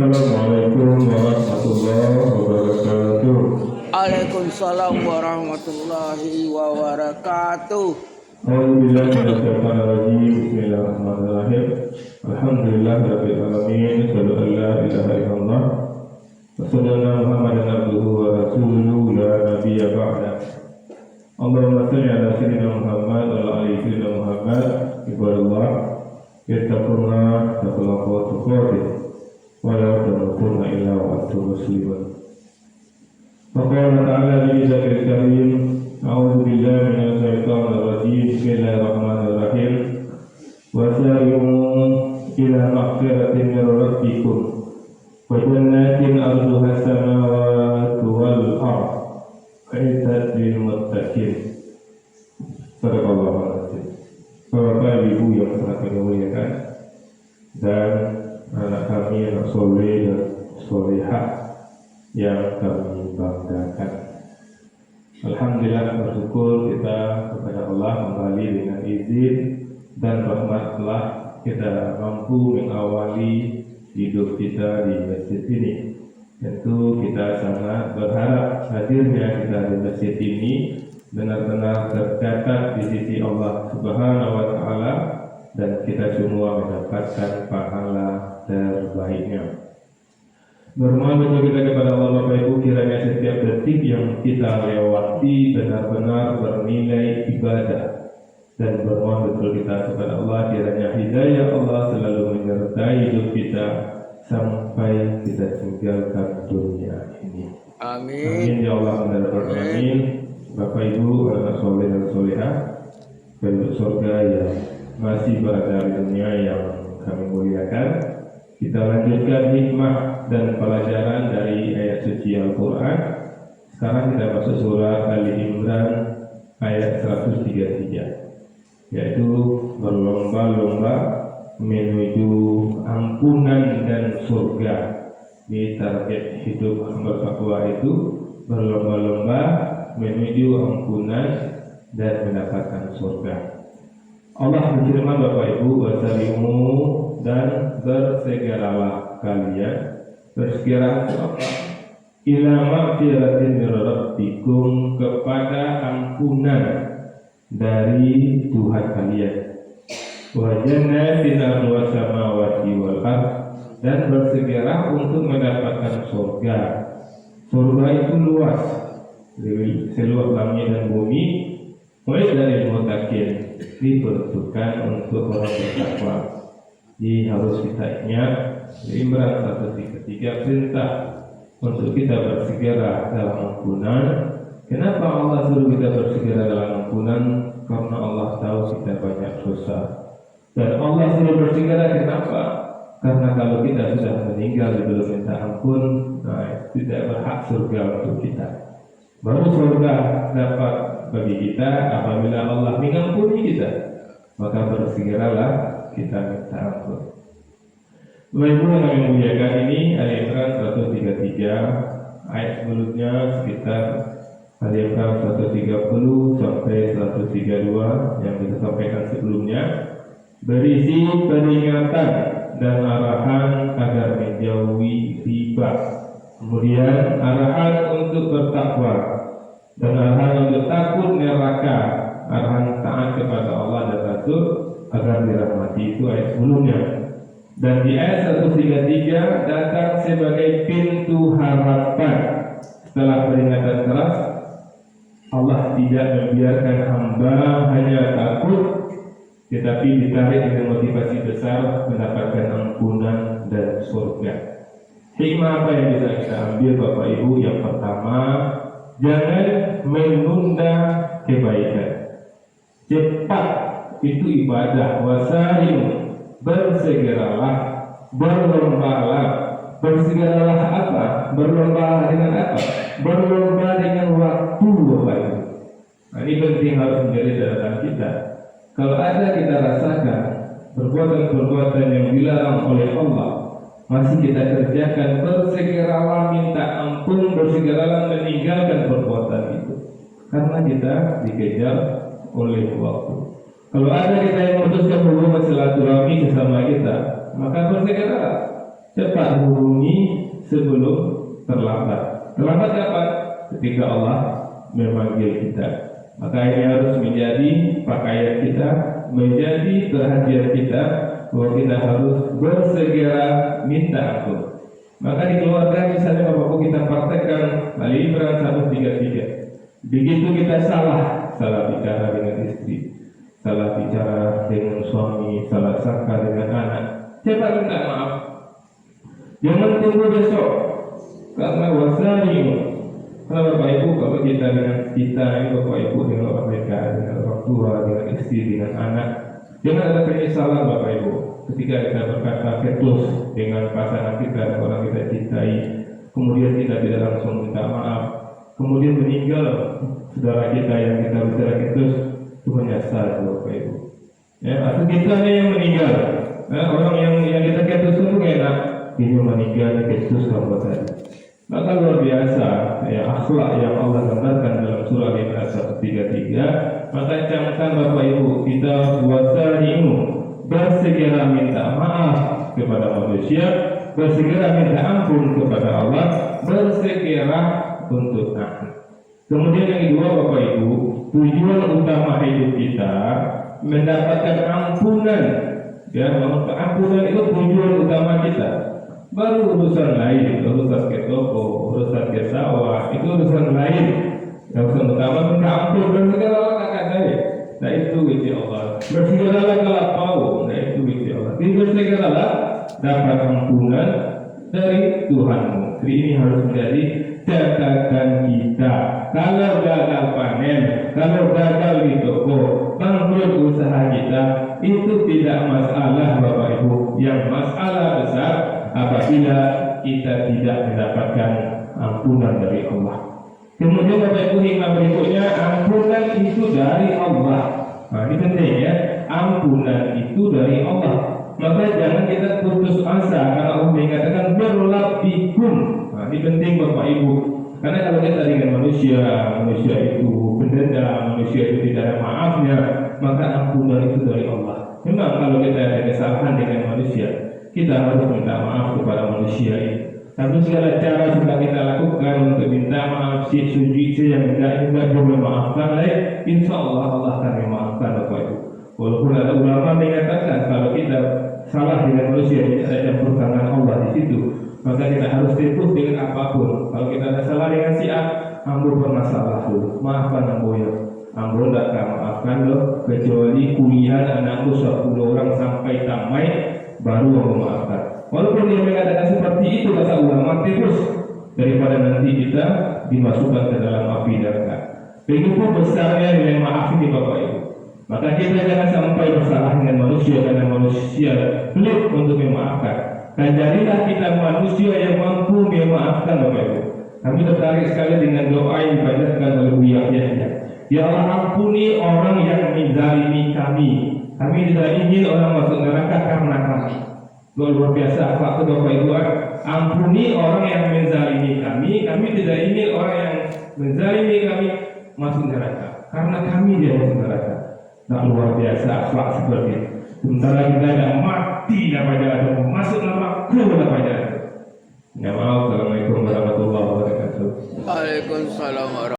Assalamualaikum warahmatullahi wabarakatuh. Waalaikumsalam warahmatullahi wabarakatuh. Alhamdulillah Bismillahirrahmanirrahim. Alhamdulillahirabbil alamin. Asyhadu an la ilaha illallah wa sallallahu Muhammadan abduhu wa rasuluhu la nabiyya ba'da. Allahumma shalli ala sayyidina Muhammad wa ala ali sayyidina Muhammad. Ibadallah, ittaqullaha haqqa tuqatih wa la tamutunna illa wa antum muslimun. Faqala ta'ala li dzikri karim, a'udzu billahi minasy syaithanir rajim. Bismillahirrahmanirrahim. Wa sari'u ila maghfiratin min rabbikum wa jannatin 'arduha as-samawati wal ardh u'iddat lil muttaqin. Sadaqallahu al-azim. Bapak Ibu yang sangat kami muliakan dan anak kami yang soleh dan solehah yang kami banggakan. Alhamdulillah, bersyukur kita kepada Allah kembali dengan izin dan rahmat Allah kita mampu mengawali hidup kita di masjid ini. Tentu kita sangat berharap hadirnya kita di masjid ini benar-benar tercatat di sisi Allah Subhanahu wa Ta'ala dan kita semua mendapatkan pahala terbaiknya. Bermohon betul kita kepada Allah Bapak Ibu, kiranya setiap detik yang kita lewati benar-benar bernilai ibadah, dan bermohon betul kita kepada Allah kiranya hidayah Allah selalu menyertai hidup kita sampai kita tinggalkan dunia ini. Amin ya Allah ya Rabbal alamin. Bapak Ibu, anak soleh dan solehah, penduduk surga yang masih berada di dunia yang kami muliakan, kita lanjutkan hikmah dan pelajaran dari ayat suci Al-Quran. Sekarang kita masuk surah Ali Imran ayat 133, yaitu berlomba-lomba menuju ampunan dan surga. Di target hidup hamba takwa itu berlomba-lomba menuju ampunan dan mendapatkan surga. Allah berfirman, Bapak Ibu, wasalimu, dan bersegeralah kalian. Bersegera apa? Ila maghfiratin min rabbikum, kepada ampunan dari Tuhan kalian. Wa jannatin 'arduha samawati wal ardh, dan bersegera untuk mendapatkan surga. Surga itu luas, seluas langit dan bumi. Mulai dari muttaqin, diperuntukkan untuk orang bertakwa. Jadi harus kita ingat di Imran 133 perintah untuk kita bersegera dalam ampunan. Kenapa Allah suruh kita bersegera dalam ampunan? Karena Allah tahu kita banyak dosa. Dan Allah suruh bersegera kenapa? Karena kalau kita sudah meninggal belum minta ampun, tidak berhak surga untuk kita. Baru surga dapat bagi kita apabila Allah mengampuni kita, maka bersegeralah kita minta ampun. Bapak Ibu yang kami muliakan, ini Ali Imran 133, ayat sebelumnya sekitar Ali Imran 130 sampai 132 yang kita sampaikan sebelumnya, berisi peringatan dan arahan agar menjauhi riba, kemudian arahan untuk bertakwa, dan arahan untuk takut neraka, arahan taat kepada Allah dan Rasul agar dirahmati. Itu ayat sebelumnya. Dan di ayat 133 datang sebagai pintu harapan. Setelah peringatan keras, Allah tidak membiarkan hamba hanya takut, tetapi ditarik dengan motivasi besar mendapatkan ampunan dan surga. Hikmah apa yang bisa kita ambil Bapak Ibu? Yang pertama, jangan menunda kebaikan. Cepat itu ibadah. Wasari'u, bersegeralah, berlombalah. Bersegeralah apa? Berlomba dengan apa? Berlomba dengan waktu, Bapak Ibu. Nah, ini penting, harus menjadi catatan kita. Kalau ada kita rasakan perbuatan-perbuatan yang dilarang oleh Allah masih kita kerjakan, bersegeralah minta ampun, bersegeralah meninggalkan perbuatan itu, karena kita dikejar oleh waktu. Kalau ada kita yang memutuskan hubungan silaturahmi sesama kita, maka bersegeralah. cepat hubungi sebelum terlambat. Terlambat kapan? Ketika Allah memanggil kita. Maka ini harus menjadi pakaian kita, menjadi perhatian kita, bahwa kita harus bersegera minta ampun. Maka di keluarga misalnya Bapak Ibu kita praktekkan Ali Imran 133. Begitu kita salah bicara dengan istri, salah bicara dengan suami, salah sangka dengan anak, cepat minta maaf. Jangan tunggu besok, karena wasani. Karena Bapak Ibu kalau kita dengan kita, Bapak Ibu dengan orang mereka, dengan orang tua, dengan istri, dengan anak, jangan ada penyesalan Bapak Ibu. Ketika kita berkata ketus dengan pasangan kita dan orang kita cintai, kemudian kita tidak langsung minta maaf, kemudian meninggal saudara kita yang kita bicara ketus, itu menyesal Bapak Ibu. Ya, atau kita yang meninggal, orang yang kita ketus itu enak, ini meninggal ketus kamu tadi. Maka luar biasa ya akhlak yang Allah gambarkan dalam surah Al-Imran 133. Maka camkan Bapak Ibu kita wasari'u, bersegera minta maaf kepada manusia, bersegera minta ampun kepada Allah, bersegera untuk taat. Kemudian yang kedua Bapak Ibu, tujuan utama hidup kita mendapatkan ampunan. Ya, ampunan itu tujuan utama kita. Baru urusan lain, urusan ke toko, urusan ke sawah, itu urusan lain. Yang urusan utama minta ampun, bersegeralah kakak saya. Nah itu wisi Allah. Bersegeralah kalau mau, nah itu wisi Allah. Bersegeralah dapat ampunan dari Tuhanmu. Jadi ini harus menjadi catatan kita. Kalau gagal panen, kalau gagal di toko, bangkrut usaha kita, itu tidak masalah Bapak Ibu. Yang masalah besar apabila kita tidak mendapatkan ampunan dari Allah. Kemudian Bapak Ibu hikmah berikutnya, ampunan itu dari Allah. Nah ini penting ya, ampunan itu dari Allah. Maka jangan kita putus asa karena Allah mengatakan berlapikum. Nah ini penting Bapak Ibu. Karena kalau kita dengan manusia itu pendendam, manusia itu tidak ada maafnya, maka ampunan itu dari Allah. Memang kalau kita ada kesalahan dengan manusia, kita harus minta maaf kepada manusia itu. Tapi segala cara sudah kita lakukan untuk minta maaf, suci yang tidak boleh memaafkan, insya Allah Allah akan memaafkan Bapak Ibu. Walaupun ada ulama mengatakan kalau kita salah dengan manusia, tidak ada campur tangan Allah di situ, maka kita harus tepus dengan apapun. Kalau kita ada salah dengan si A, Ambo pernah salah dulu, maafkan Ambo ya. Ambo tidak akan maafkan loh, kecuali kuliah anakku 10 orang sampai tamat baru Ambo maafkan. Walaupun dia mengatakan seperti itu kata ulama, terus daripada nanti kita dimasukkan ke dalam api neraka. Begitu besarnya nilai maaf ini Bapak Ibu. Maka kita jangan sampai bersalah dengan manusia karena manusia pelit untuk memaafkan. Dan jadilah kita manusia yang mampu memaafkan Bapak Ibu. Kami tertarik sekali dengan doa yang dibacakan oleh Buya Yahya. Ya Allah ampuni orang yang menzalimi kami. Kami tidak ingin orang masuk neraka karena kami. Luar biasa akhlak Bapak Ibu. Ampuni orang yang menzalimi kami. Kami tidak ingin orang yang menzalimi kami masuk neraka karena kami dia masuk neraka. Nah luar biasa akhlak seperti itu. Sementara kita ada mati dapat jalan, masuk neraka dapat jalan. Ya maaf. Assalamualaikum warahmatullahi wabarakatuh. Waalaikumsalam warahmatullahi wabarakatuh.